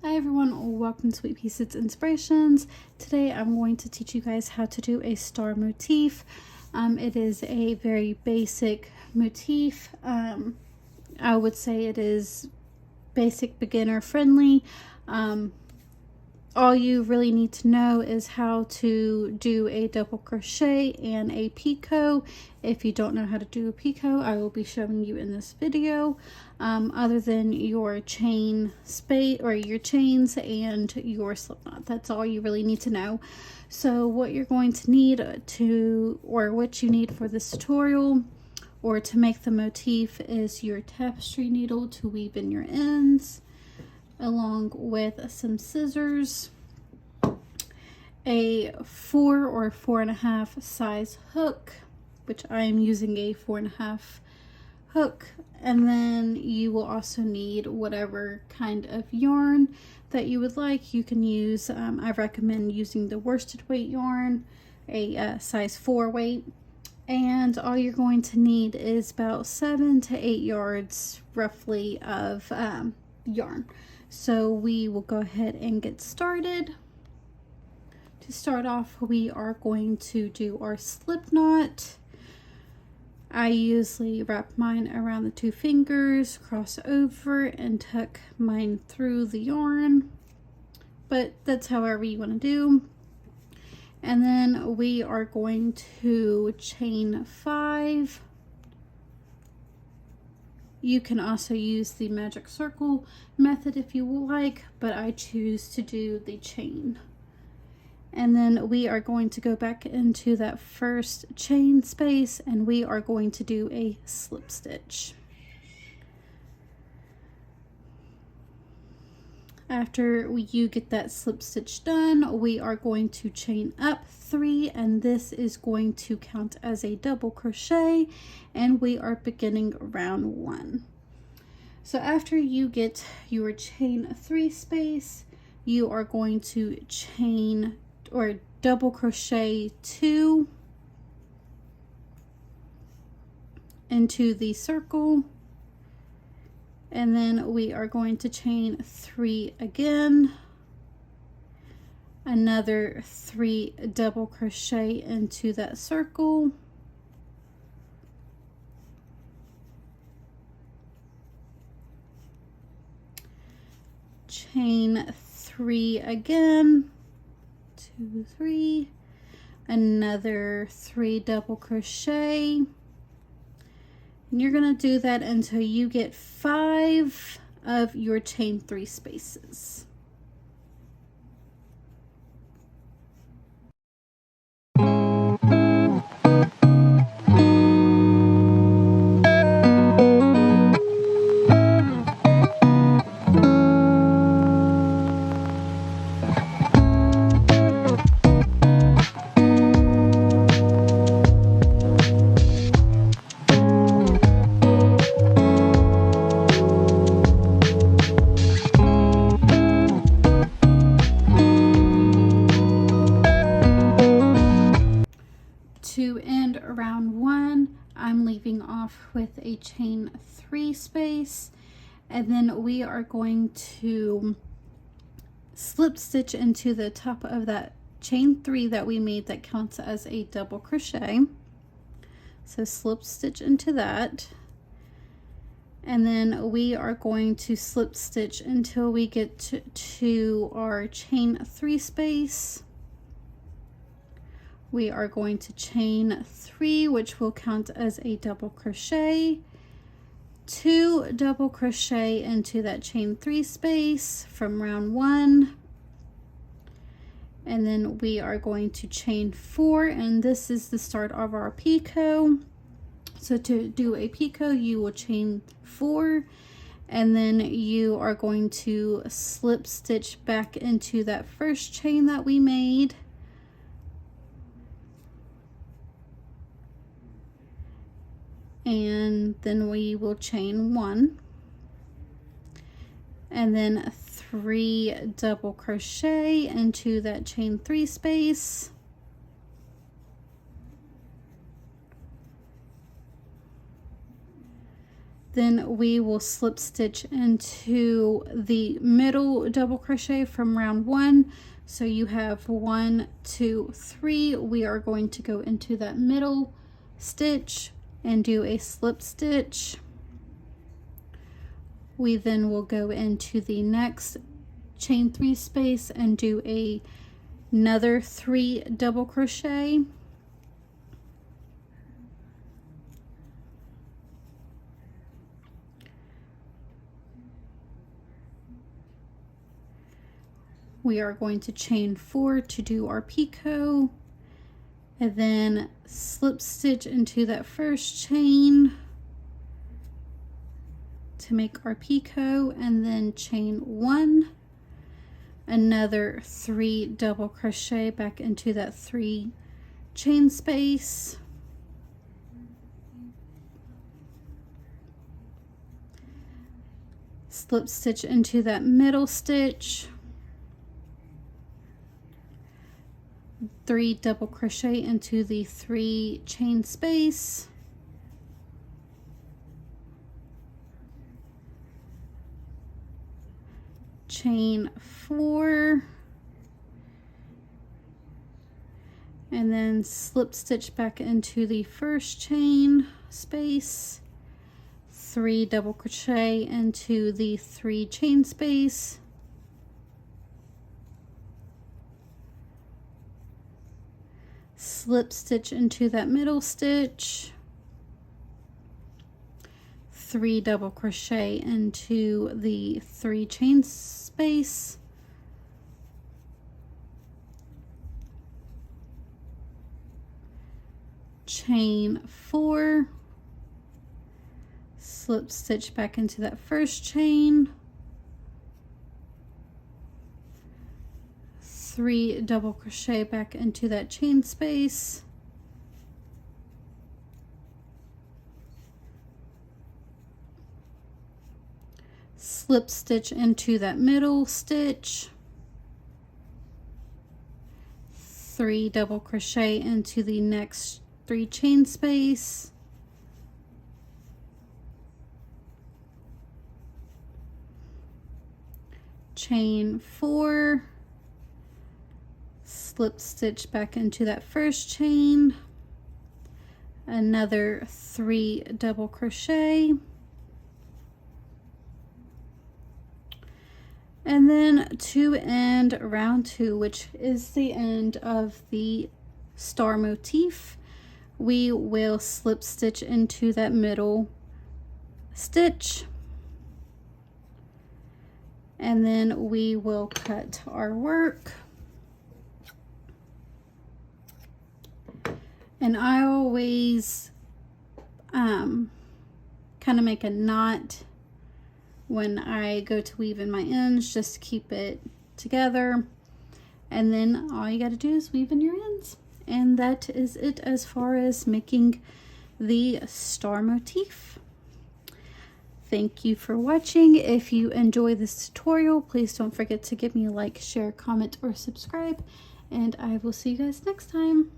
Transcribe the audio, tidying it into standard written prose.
Hi everyone, welcome to Sweet Pea Inspirations. Today I'm going to teach you guys how to do a star motif. It is a very basic motif. I would say it is basic, beginner friendly. All you really need to know is how to do a double crochet and a picot. If you don't know how to do a picot, I will be showing you in this video. Other than your chain space or your chains and your slip knot, that's all you really need to know. So what you're going to need what you need for this tutorial or to make the motif is your tapestry needle to weave in your ends, along with some scissors, a 4 or 4.5 size hook, which I am using a 4.5 hook, and then you will also need whatever kind of yarn that you would like. You can use, I recommend using the worsted weight yarn, a size 4 weight, and all you're going to need is about 7 to 8 yards roughly of yarn. So we will go ahead and get started. To start off, we are going to do our slip knot. I usually wrap mine around the 2 fingers, cross over, and tuck mine through the yarn, but that's however you want to do. And then we are going to chain 5. You can also use the magic circle method if you like, but I choose to do the chain. And then we are going to go back into that first chain space and we are going to do a slip stitch. After you get that slip stitch done, we are going to chain up 3, and this is going to count as a double crochet, and we are beginning round 1. So after you get your chain 3 space, you are going to chain or double crochet 2 into the circle, and then we are going to chain 3 again, another 3 double crochet into that circle, chain 3 again, 2, 3, another 3 double crochet, and you're going to do that until you get 5 of your chain 3 spaces. To end round 1, I'm leaving off with a chain 3 space, and then we are going to slip stitch into the top of that chain 3 that we made that counts as a double crochet. So slip stitch into that, and then we are going to slip stitch until we get to our chain 3 space. We are going to chain 3, which will count as a double crochet, 2 double crochet into that chain 3 space from round 1, and then we are going to chain 4, and this is the start of our picot. So to do a picot, you will chain 4, and then you are going to slip stitch back into that first chain that we made, and then we will chain 1, and then 3 double crochet into that chain 3 space, Then we will slip stitch into the middle double crochet from round 1. So you have 1, 2, 3. We are going to go into that middle stitch and do a slip stitch. We then will go into the next chain 3 space and do another 3 double crochet. We are going to chain 4 to do our picot, and then slip stitch into that first chain to make our picot, and then chain 1, another 3 double crochet back into that 3 chain space, slip stitch into that middle stitch, 3 double crochet into the 3 chain space, chain 4, and then slip stitch back into the first chain space, 3 double crochet into the 3 chain space, slip stitch into that middle stitch, 3 double crochet into the 3 chain space, chain 4, slip stitch back into that first chain, 3 double crochet back into that chain space, slip stitch into that middle stitch, 3 double crochet into the next 3 chain space, chain 4, slip stitch back into that first chain, another 3 double crochet, and then to end round 2, which is the end of the star motif, we will slip stitch into that middle stitch, and then we will cut our work. And I always kind of make a knot when I go to weave in my ends, just to keep it together. And then all you got to do is weave in your ends. And that is it as far as making the star motif. Thank you for watching. If you enjoy this tutorial, please don't forget to give me a like, share, comment, or subscribe. And I will see you guys next time.